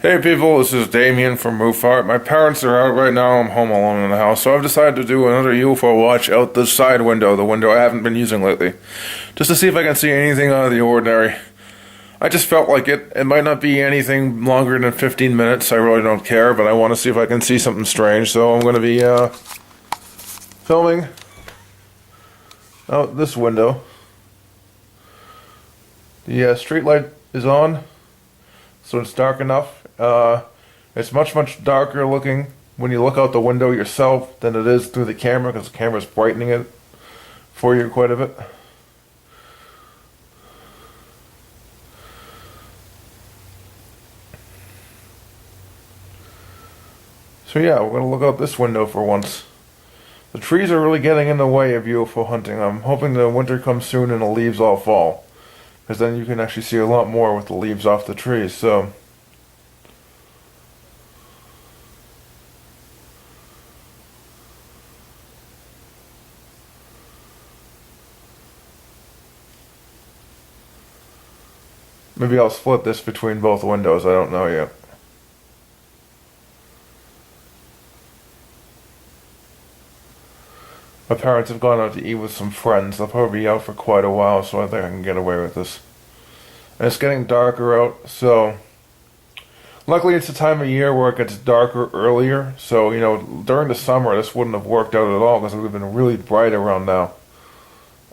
Hey people, this is Damien from Muphart. My parents are out right now. I'm home alone in the house, so I've decided to do another UFO watch out this side window, the window I haven't been using lately, just to see if I can see anything out of the ordinary. I just felt like it might not be anything longer than 15 minutes. I really don't care, but I want to see if I can see something strange, so I'm going to be filming out this window. The street light is on, so it's dark enough. It's much darker looking when you look out the window yourself than it is through the camera, because the camera's brightening it for you quite a bit. So yeah, we're going to look out this window for once. The trees are really getting in the way of UFO hunting. I'm hoping the winter comes soon and the leaves all fall, because then you can actually see a lot more with the leaves off the trees. So maybe I'll split this between both windows, I don't know yet. My parents have gone out to eat with some friends. They'll probably be out for quite a while, so I think I can get away with this. And it's getting darker out, so luckily it's the time of year where it gets darker earlier. So, you know, during the summer this wouldn't have worked out at all, because it would have been really bright around now.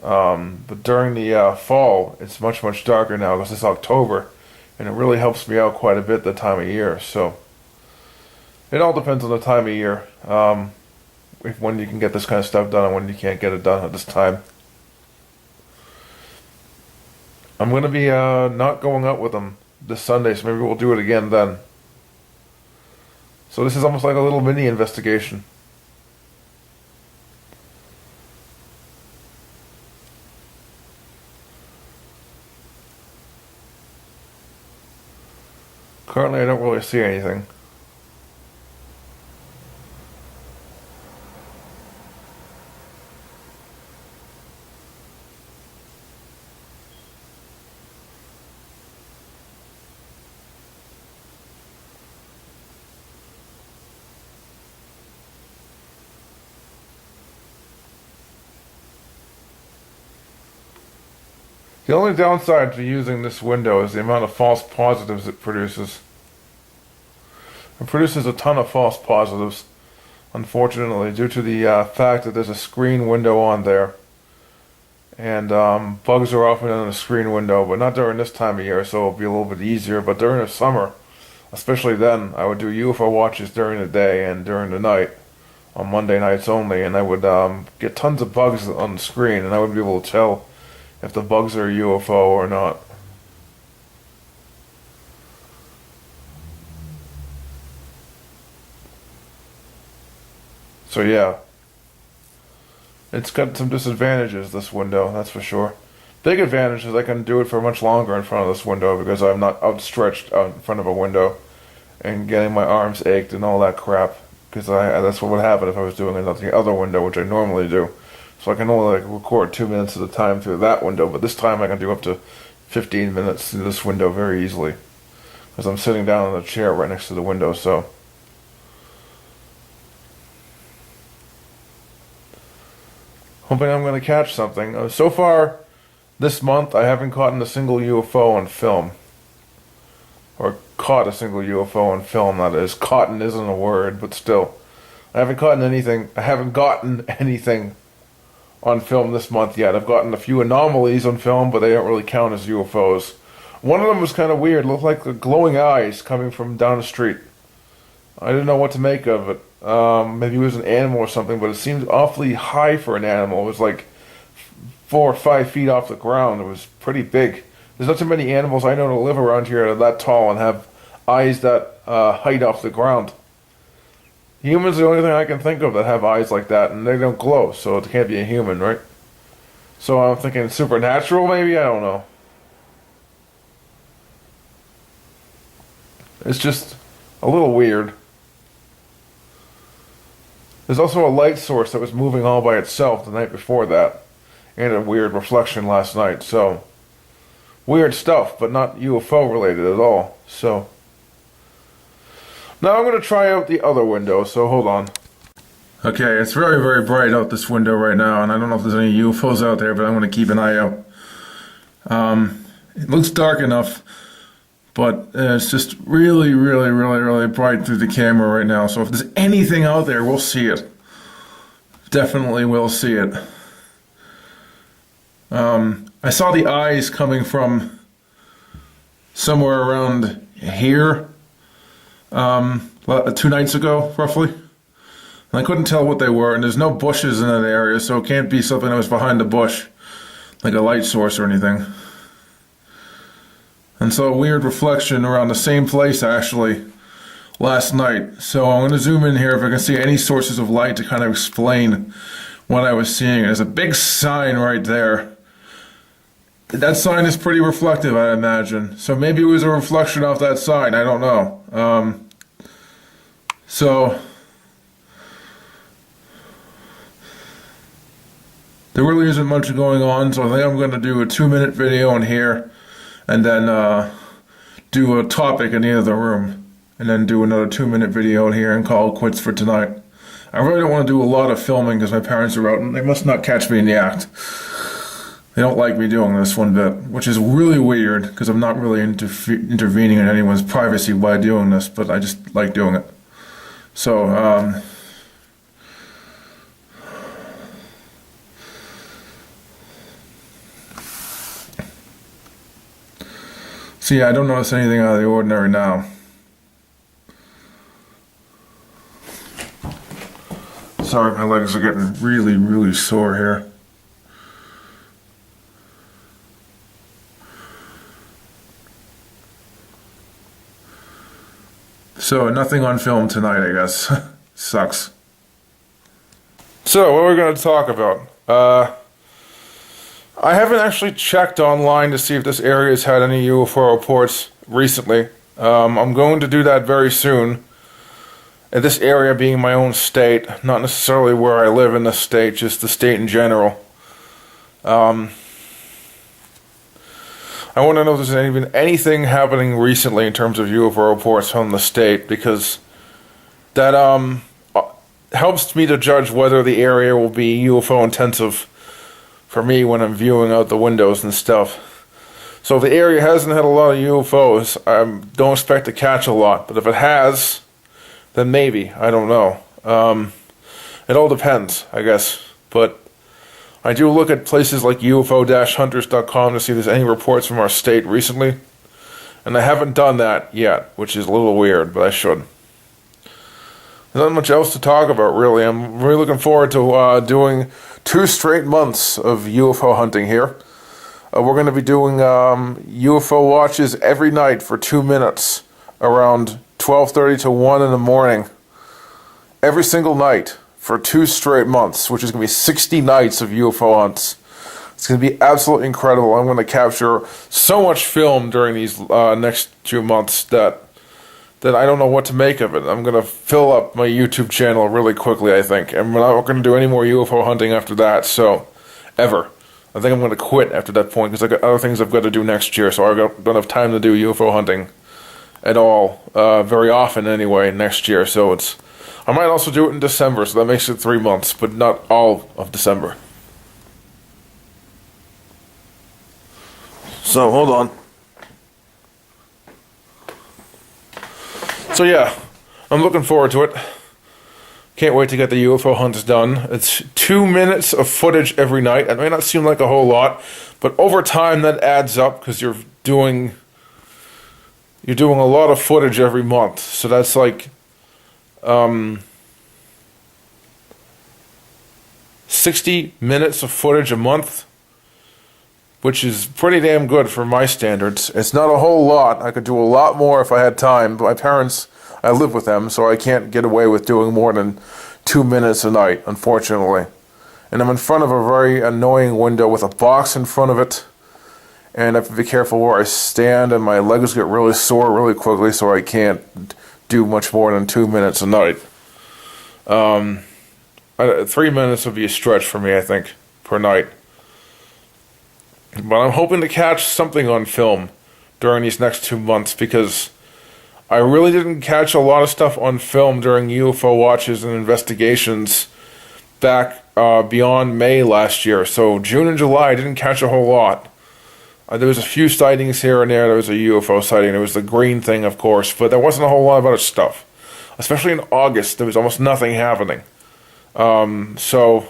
But during the fall, it's much darker now, because it's October, and it really helps me out quite a bit the time of year. So it all depends on the time of year, when you can get this kind of stuff done and when you can't get it done at this time. I'm going to be not going out with them this Sunday, so maybe we'll do it again then. So this is almost like a little mini investigation. Currently I don't really see anything. The only downside to using this window is the amount of false positives it produces. It produces a ton of false positives, unfortunately, due to the fact that there's a screen window on there. And bugs are often in the screen window, but not during this time of year, so it'll be a little bit easier. But during the summer, especially then, I would do UFO watches during the day and during the night, on Monday nights only, and I would get tons of bugs on the screen, and I wouldn't be able to tell if the bugs are a UFO or not. So yeah, it's got some disadvantages, this window, that's for sure. Big advantage is I can do it for much longer in front of this window, because I'm not outstretched out in front of a window and getting my arms ached and all that crap, because that's what would happen if I was doing it at the other window, which I normally do. So I can only record 2 minutes at a time through that window, but this time I can do up to 15 minutes through this window very easily, because I'm sitting down in a chair right next to the window. So hoping I'm going to catch something. So far this month I haven't caught a single UFO on film, or caught a single UFO on film. That is, caught isn't a word, but still, I haven't gotten anything on film this month yet. I've gotten a few anomalies on film, but they don't really count as UFOs. One of them was kind of weird. It looked like the glowing eyes coming from down the street. I didn't know what to make of it. Maybe it was an animal or something, but it seemed awfully high for an animal. It was like 4 or 5 feet off the ground. It was pretty big. There's not too many animals I know to live around here that are that tall and have eyes that height off the ground. Humans are the only thing I can think of that have eyes like that, and they don't glow, so it can't be a human, right? So I'm thinking supernatural, maybe? I don't know. It's just a little weird. There's also a light source that was moving all by itself the night before that, and a weird reflection last night, so weird stuff, but not UFO related at all. So Now I'm going to try out the other window, so hold on. Okay, it's very, very bright out this window right now, and I don't know if there's any UFOs out there, but I'm going to keep an eye out. It looks dark enough, but it's just really, really, really, really bright through the camera right now, so if there's anything out there, we'll see it. Definitely will see it. I saw the eyes coming from somewhere around here 2 nights ago, roughly. And I couldn't tell what they were, and there's no bushes in that area, so it can't be something that was behind the bush, like a light source or anything. And so a weird reflection around the same place, actually, last night. So I'm going to zoom in here if I can see any sources of light to kind of explain what I was seeing. There's a big sign right there. That sign is pretty reflective, I imagine. So maybe it was a reflection off that sign. I don't know. So there really isn't much going on. So I think I'm going to do a 2-minute video in here, and then do a topic in the other room, and then do another 2-minute video in here and call it quits for tonight. I really don't want to do a lot of filming because my parents are out and they must not catch me in the act. They don't like me doing this one bit, which is really weird because I'm not really intervening in anyone's privacy by doing this, but I just like doing it. So, yeah, I don't notice anything out of the ordinary now. Sorry, my legs are getting really, really sore here. So, nothing on film tonight, I guess. Sucks. So, what we're going to talk about. I haven't actually checked online to see if this area has had any UFO reports recently. I'm going to do that very soon. And this area being my own state, not necessarily where I live in the state, just the state in general. I want to know if there's been anything happening recently in terms of UFO reports from the state, because that helps me to judge whether the area will be UFO intensive for me when I'm viewing out the windows and stuff. So if the area hasn't had a lot of UFOs, I don't expect to catch a lot. But if it has, then maybe. I don't know. It all depends, I guess. But I do look at places like UFO-hunters.com to see if there's any reports from our state recently. And I haven't done that yet, which is a little weird, but I should. There's not much else to talk about, really. I'm really looking forward to doing 2 straight months of UFO hunting here. We're going to be doing UFO watches every night for 2 minutes, around 12:30 to 1 in the morning. Every single night for 2 straight months, which is going to be 60 nights of UFO hunts. It's going to be absolutely incredible. I'm going to capture so much film during these next 2 months that I don't know what to make of it. I'm going to fill up my YouTube channel really quickly, I think. And we're not going to do any more UFO hunting after that, so, ever. I think I'm going to quit after that point, because I got other things I've got to do next year, so I don't have time to do UFO hunting at all, very often anyway, next year. So I might also do it in December, so that makes it 3 months, but not all of December. So, hold on. So yeah, I'm looking forward to it. Can't wait to get the UFO hunts done. It's 2 minutes of footage every night. It may not seem like a whole lot, but over time that adds up, because you're doing a lot of footage every month. So that's like 60 minutes of footage a month, which is pretty damn good for my standards. It's not a whole lot. I could do a lot more if I had time, but my parents, I live with them, so I can't get away with doing more than 2 minutes a night, unfortunately. And I'm in front of a very annoying window with a box in front of it, and I have to be careful where I stand, and my legs get really sore really quickly, so I can't do much more than 2 minutes a night. 3 minutes would be a stretch for me, I think, per night. But I'm hoping to catch something on film during these next 2 months, because I really didn't catch a lot of stuff on film during UFO watches and investigations back beyond May last year. So June and July, I didn't catch a whole lot. There was a few sightings here and there. There was a UFO sighting. There was the green thing, of course, but there wasn't a whole lot of other stuff. Especially in August, there was almost nothing happening. So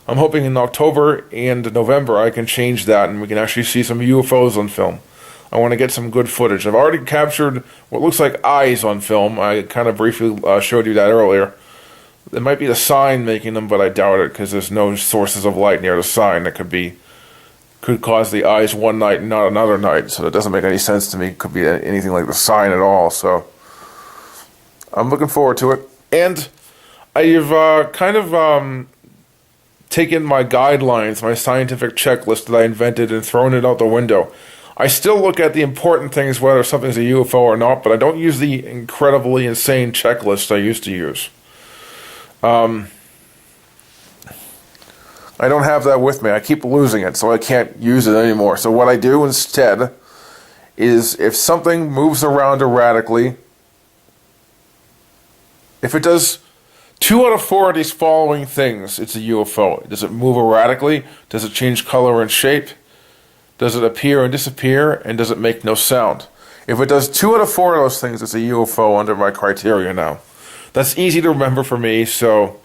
I'm hoping in October and November I can change that and we can actually see some UFOs on film. I want to get some good footage. I've already captured what looks like eyes on film. I kind of briefly showed you that earlier. It might be the sign making them, but I doubt it because there's no sources of light near the sign that could cause the eyes one night and not another night. So it doesn't make any sense to me. It could be anything like the sign at all. So I'm looking forward to it. And I've kind of taken my guidelines, my scientific checklist that I invented and thrown it out the window. I still look at the important things, whether something's a UFO or not, but I don't use the incredibly insane checklist I used to use. I don't have that with me. I keep losing it, so I can't use it anymore. So what I do instead is if something moves around erratically, if it does 2 out of 4 of these following things, it's a UFO. Does it move erratically? Does it change color and shape? Does it appear and disappear? And does it make no sound? If it does 2 out of 4 of those things, it's a UFO under my criteria now. That's easy to remember for me, so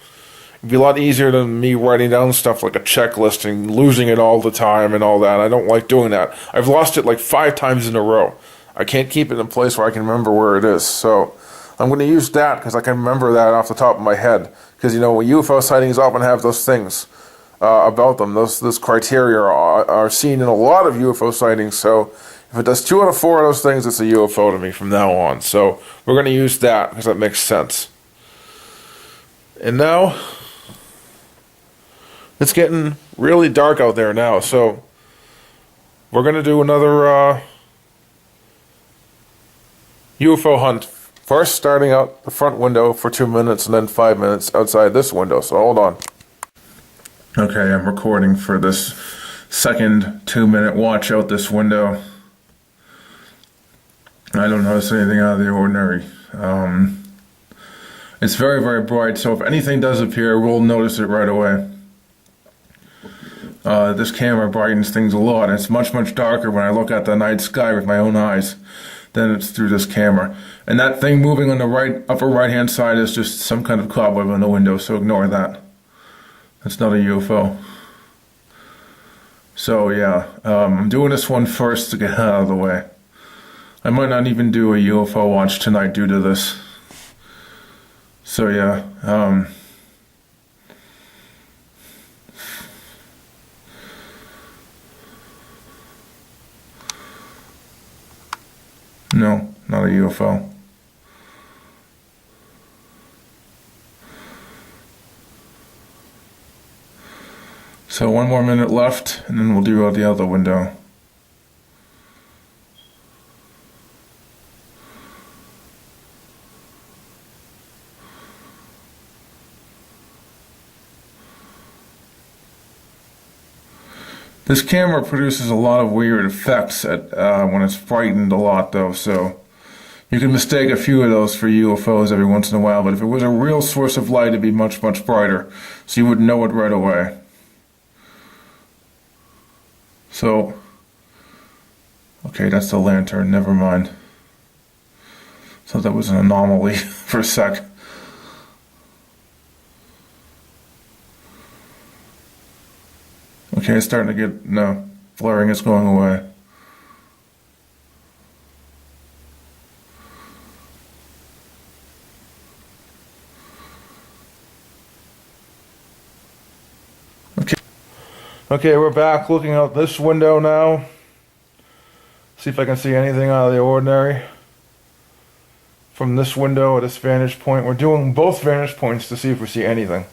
it'd be a lot easier than me writing down stuff like a checklist and losing it all the time and all that. I don't like doing that. I've lost it like 5 times in a row. I can't keep it in a place where I can remember where it is. So I'm going to use that because I can remember that off the top of my head. Because, you know, UFO sightings often have those things about them. Those criteria are seen in a lot of UFO sightings. So if it does 2 out of 4 of those things, it's a UFO to me from now on. So we're going to use that because that makes sense. And now, it's getting really dark out there now, so we're going to do another UFO hunt. First, starting out the front window for 2 minutes and then 5 minutes outside this window, so hold on. Okay, I'm recording for this second 2-minute watch out this window. I don't notice anything out of the ordinary. It's very, very bright, so if anything does appear, we'll notice it right away. This camera brightens things a lot. It's much, much darker when I look at the night sky with my own eyes than it's through this camera. And that thing moving on the right, upper right-hand side is just some kind of cobweb on the window, so ignore that. That's not a UFO. So yeah, I'm doing this one first to get out of the way. I might not even do a UFO watch tonight due to this. So yeah, no, not a UFO. So 1 more minute left, and then we'll do out the other window. This camera produces a lot of weird effects when it's brightened a lot though, so you can mistake a few of those for UFOs every once in a while, but if it was a real source of light it'd be much, much brighter, so you would know it right away. So, okay, that's the lantern, never mind. Thought that was an anomaly for a sec. Okay, it's starting to get, no, flaring is going away. Okay, we're back looking out this window now. See if I can see anything out of the ordinary from this window at this vantage point. We're doing both vantage points to see if we see anything.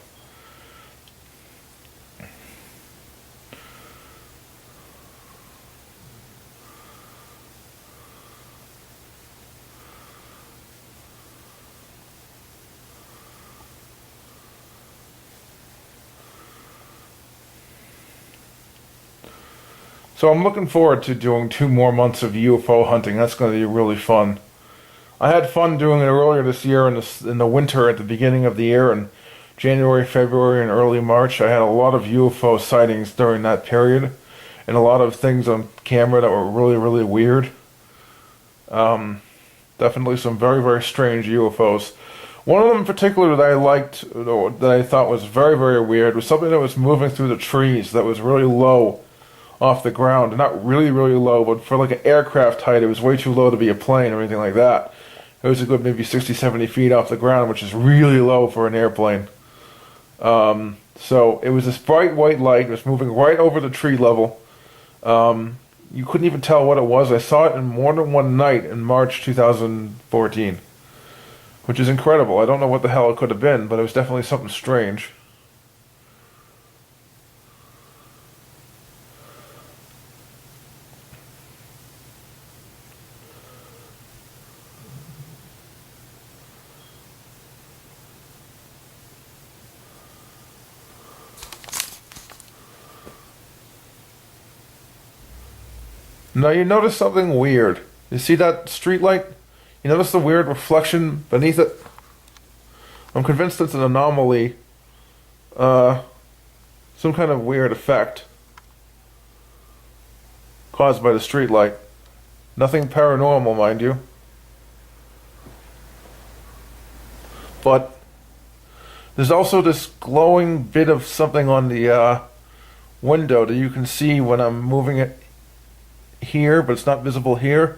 So I'm looking forward to doing 2 more months of UFO hunting. That's going to be really fun. I had fun doing it earlier this year in the winter at the beginning of the year in January, February, and early March. I had a lot of UFO sightings during that period, and a lot of things on camera that were really, really weird. Definitely some very, very strange UFOs. One of them in particular that I liked, or that I thought was very, very weird, was something that was moving through the trees that was really low off the ground. Not really, really low, but for like an aircraft height, it was way too low to be a plane or anything like that. It was a good maybe 60, 70 feet off the ground, which is really low for an airplane. So it was this bright white light. It was moving right over the tree level. You couldn't even tell what it was. I saw it in more than one night in March 2014, which is incredible. I don't know what the hell it could have been, but it was definitely something strange. Now you notice something weird. You see that street light? You notice the weird reflection beneath it? I'm convinced it's an anomaly. Some kind of weird effect caused by the street light. Nothing paranormal, mind you. But there's also this glowing bit of something on the window that you can see when I'm moving it here, but it's not visible here.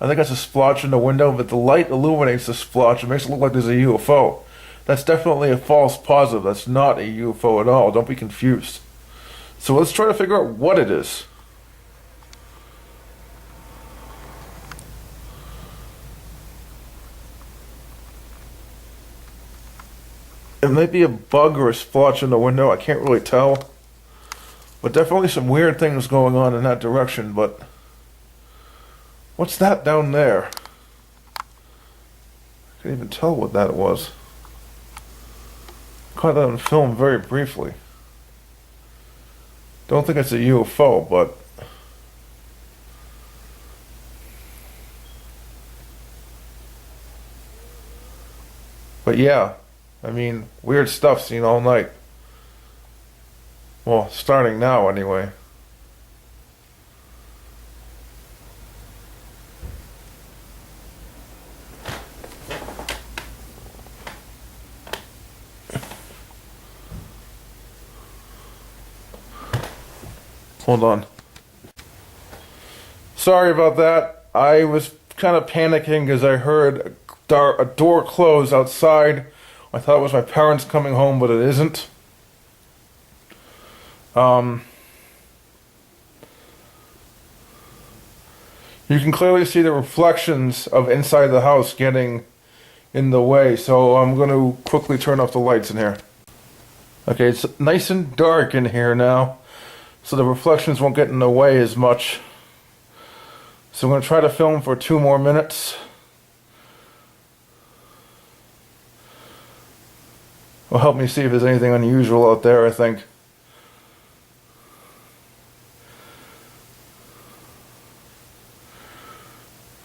I think that's a splotch in the window, but the light illuminates the splotch and makes it look like there's a UFO. That's definitely a false positive. That's not a UFO at all. Don't be confused. So let's try to figure out what it is. It might be a bug or a splotch in the window. I can't really tell. But definitely some weird things going on in that direction. But what's that down there? I can't even tell what that was. Caught that on film very briefly. Don't think it's a UFO, but yeah, I mean, weird stuff seen all night. Well, starting now anyway. Hold on. Sorry about that. I was kind of panicking because I heard a door close outside. I thought it was my parents coming home, but it isn't. You can clearly see the reflections of inside the house getting in the way, so I'm going to quickly turn off the lights in here. Okay, it's nice and dark in here now, so the reflections won't get in the way as much. So I'm going to try to film for 2 more minutes. Will help me see if there's anything unusual out there, I think.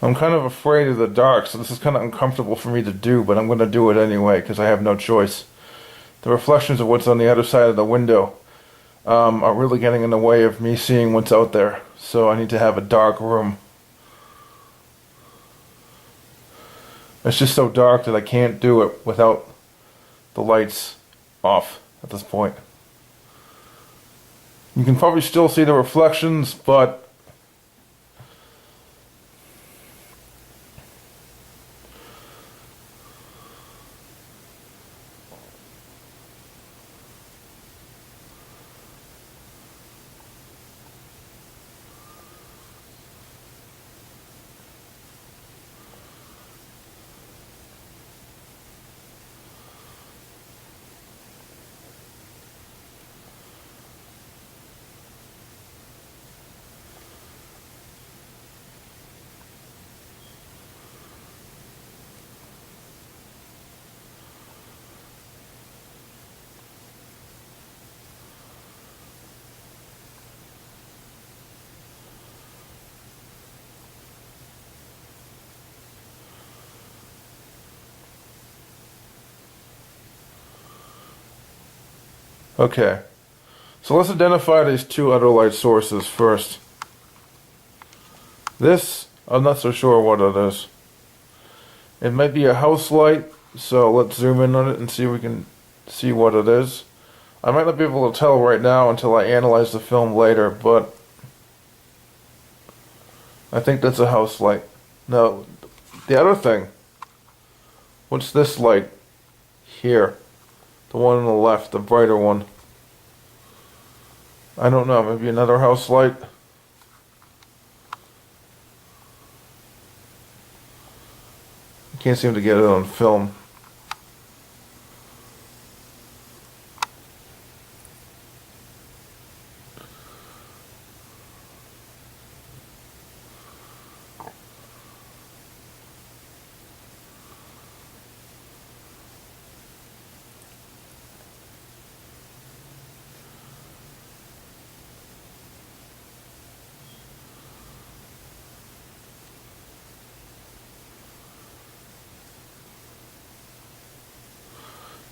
I'm kind of afraid of the dark, so this is kind of uncomfortable for me to do, but I'm going to do it anyway because I have no choice. The reflections of what's on the other side of the window are really getting in the way of me seeing what's out there, so I need to have a dark room. It's just so dark that I can't do it without the lights off at this point. You can probably still see the reflections, but Okay, so let's identify these two other light sources first. This, I'm not so sure what it is. It might be a house light, so let's zoom in on it and see if we can see what it is. I might not be able to tell right now until I analyze the film later, but I think that's a house light. Now, the other thing, what's this light here? The one on the left, the brighter one. I don't know, maybe another house light? I can't seem to get it on film.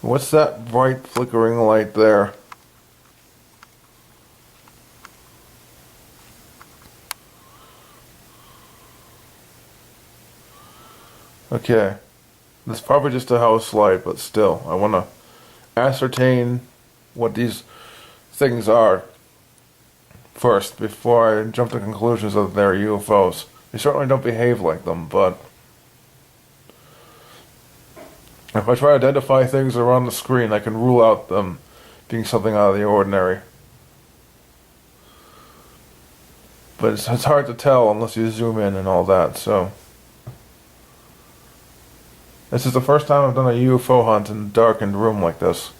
What's that bright flickering light there? Okay, that's probably just a house light, but still, I want to ascertain what these things are first before I jump to conclusions that they're UFOs. They certainly don't behave like them, but if I try to identify things that are on the screen, I can rule out them being something out of the ordinary. But it's hard to tell unless you zoom in and all that, so. This is the first time I've done a UFO hunt in a darkened room like this.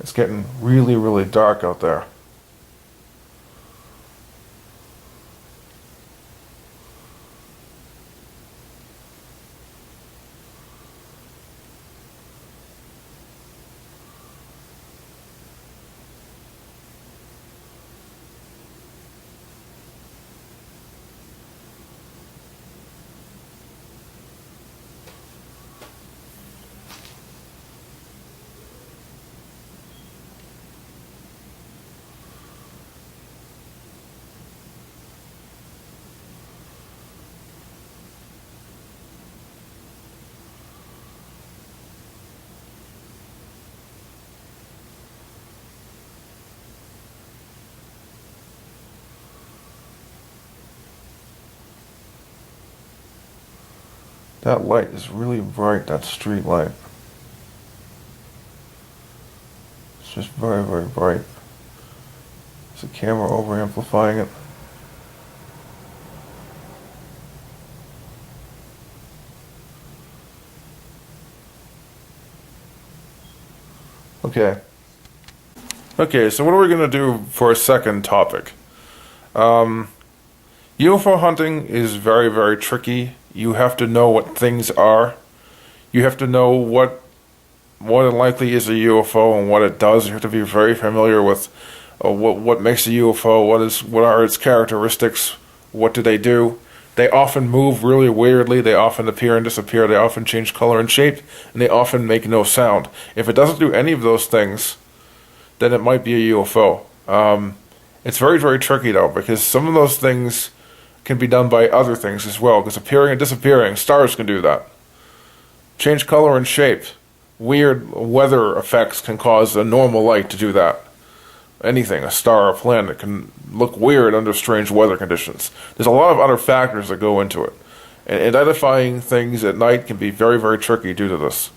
It's getting really, really dark out there. That light is really bright, that street light. It's just very, very bright. Is the camera over amplifying it? Okay. Okay, so what are we going to do for a second topic? UFO hunting is very, very tricky. You have to know what things are. You have to know what likely is a UFO and what it does. You have to be very familiar with what makes a UFO, what are its characteristics, what do they do. They often move really weirdly, they often appear and disappear, they often change color and shape, and they often make no sound. If it doesn't do any of those things, then it might be a UFO. It's very, very tricky though, because some of those things can be done by other things as well, because appearing and disappearing, stars can do that. Change color and shape. Weird weather effects can cause a normal light to do that. Anything, a star, a planet, can look weird under strange weather conditions. There's a lot of other factors that go into it. And identifying things at night can be very, very tricky due to this.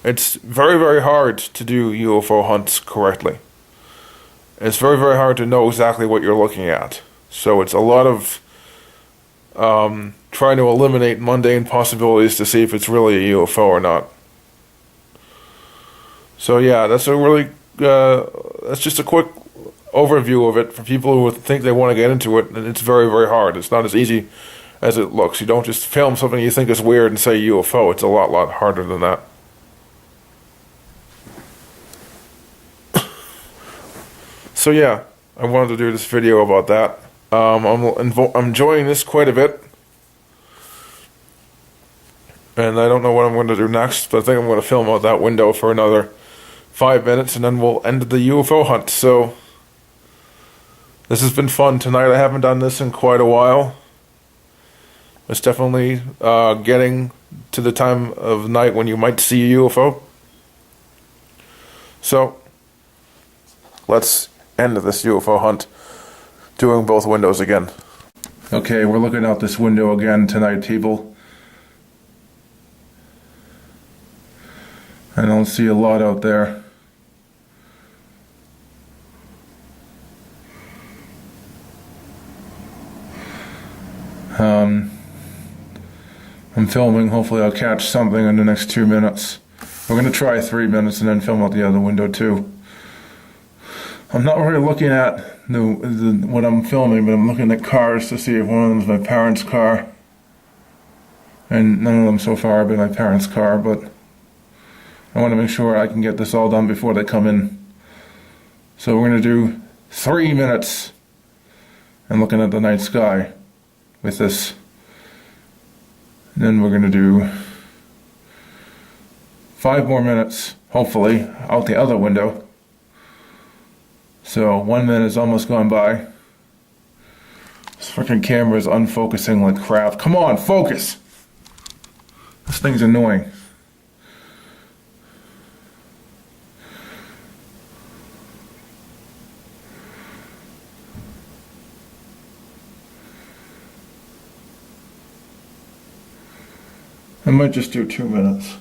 It's very, very hard to do UFO hunts correctly. It's very, very hard to know exactly what you're looking at. So it's a lot of trying to eliminate mundane possibilities to see if it's really a UFO or not. So yeah, that's just a quick overview of it for people who think they want to get into it, and it's very, very hard. It's not as easy as it looks. You don't just film something you think is weird and say UFO. It's a lot harder than that. So yeah, I wanted to do this video about that. I'm enjoying this quite a bit. And I don't know what I'm going to do next, but I think I'm going to film out that window for another 5 minutes, and then we'll end the UFO hunt. So this has been fun tonight. I haven't done this in quite a while. It's definitely getting to the time of night when you might see a UFO. So let's end this UFO hunt doing both windows again. Okay, we're looking out this window again tonight, people. I don't see a lot out there. I'm filming. Hopefully I'll catch something in the next 2 minutes. We're going to try 3 minutes and then film out the other window too. I'm not really looking at what I'm filming, but I'm looking at cars to see if one of them is my parents' car. And none of them so far have been my parents' car, but I want to make sure I can get this all done before they come in. So we're going to do 3 minutes and looking at the night sky with this. And then we're going to do 5 more minutes, hopefully, out the other window. So 1 minute is almost gone by. This freaking camera is unfocusing like crap. Come on, focus! This thing's annoying. I might just do 2 minutes.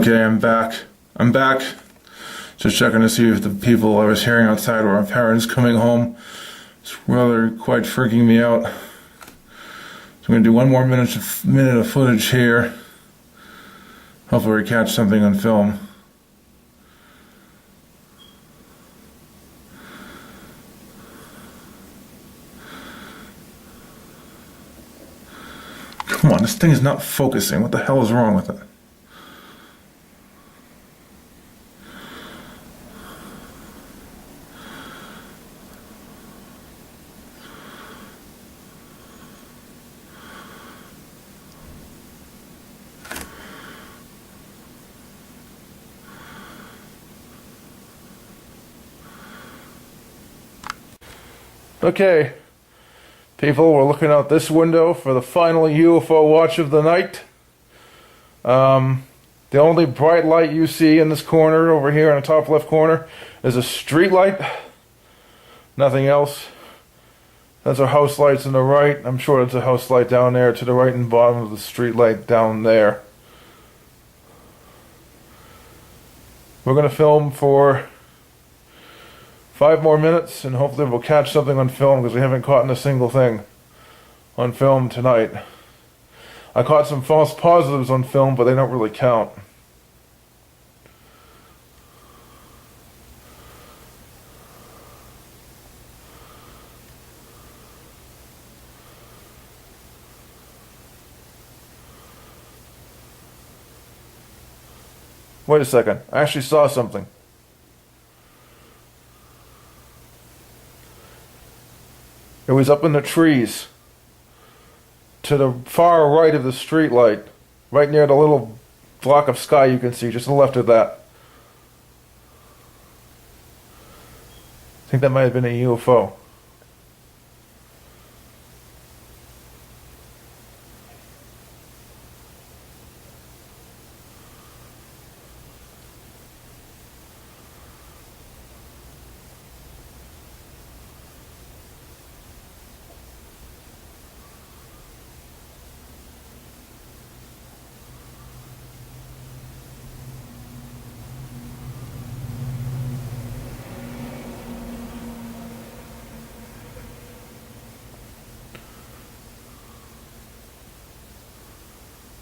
Okay, I'm back. Just checking to see if the people I was hearing outside were my parents coming home. It's rather quite freaking me out. So I'm going to do 1 more minute of footage here. Hopefully we catch something on film. Come on, this thing is not focusing. What the hell is wrong with it? Okay, people, we're looking out this window for the final UFO watch of the night. The only bright light you see in this corner over here in the top left corner is a street light. Nothing else. That's our house lights on the right. I'm sure there's a house light down there to the right and bottom of the street light down there. We're going to film for 5 more minutes, and hopefully we'll catch something on film, because we haven't caught a single thing on film tonight. I caught some false positives on film, but they don't really count. Wait a second, I actually saw something. It was up in the trees to the far right of the street light, right near the little block of sky you can see just to the left of that. I think that might have been a UFO.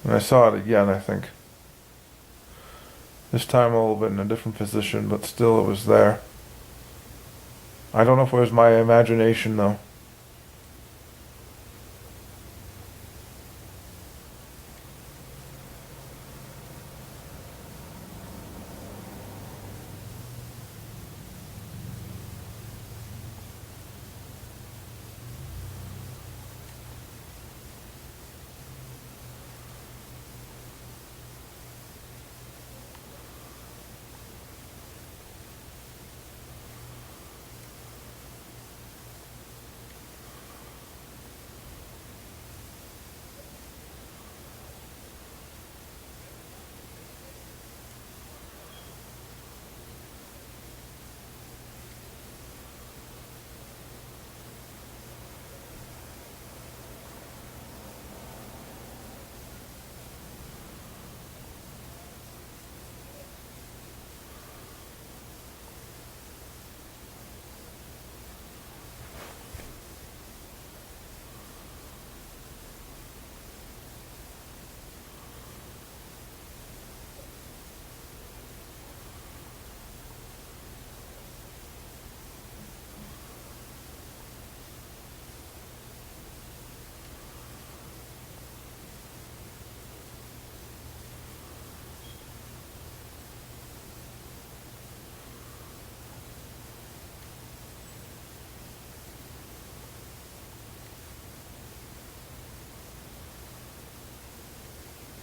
And I saw it again, I think. This time a little bit in a different position, but still it was there. I don't know if it was my imagination, though.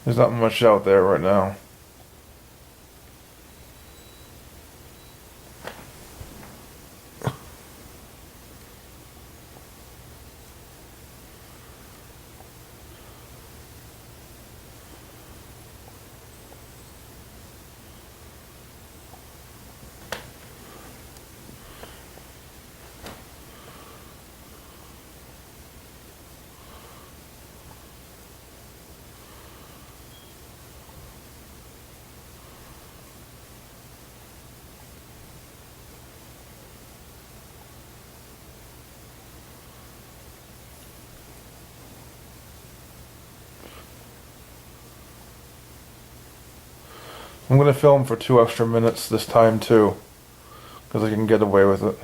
There's not much out there right now. I'm going to film for 2 extra minutes this time too, because I can get away with it.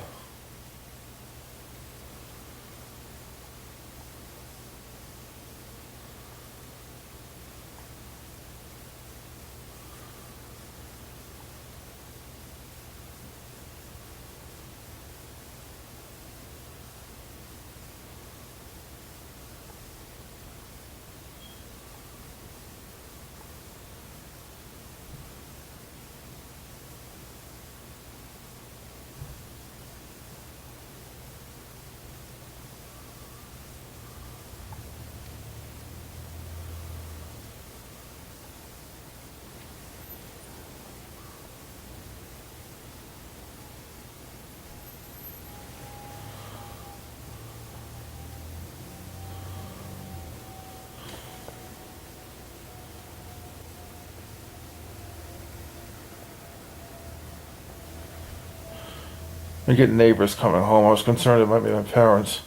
I get neighbors coming home. I was concerned it might be my parents.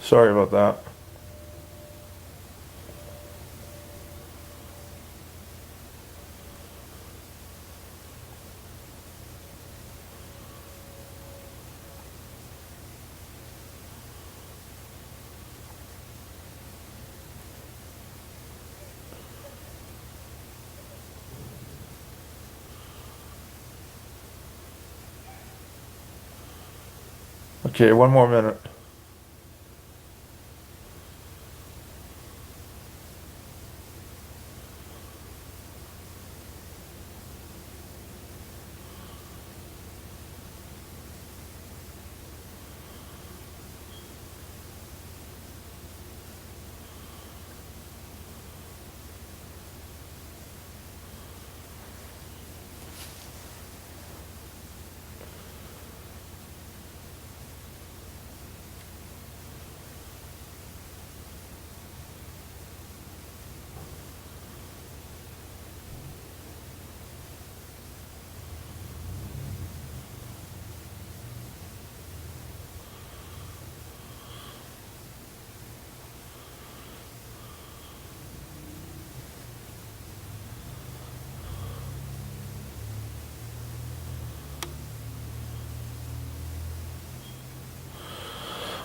Sorry about that. Okay, 1 more minute.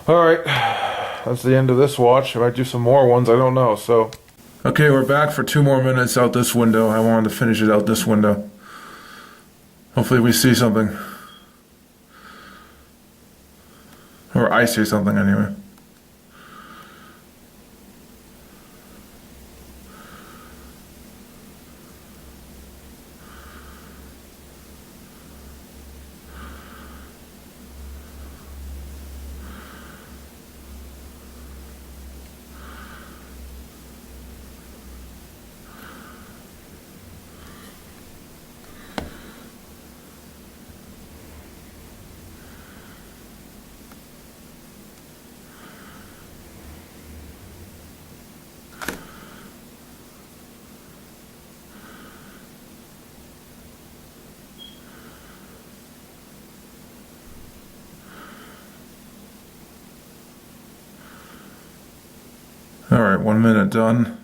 Alright, that's the end of this watch. I might do some more ones, I don't know, so. Okay, we're back for 2 more minutes out this window. I wanted to finish it out this window. Hopefully we see something. Or I see something anyway. Alright, 1 minute done.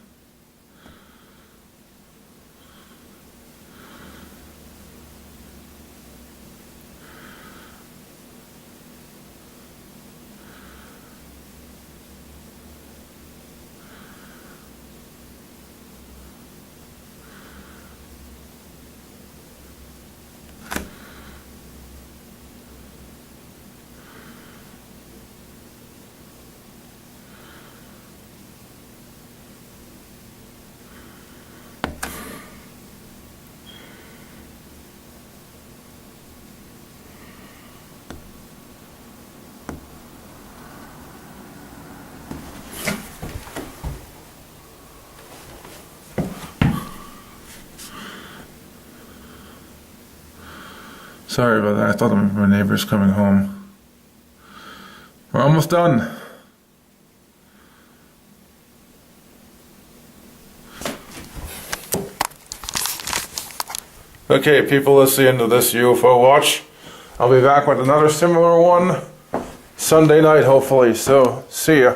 Sorry about that. I thought my neighbor's coming home. We're almost done. Okay, people, that's the end of this UFO watch. I'll be back with another similar one Sunday night, hopefully. So, see ya.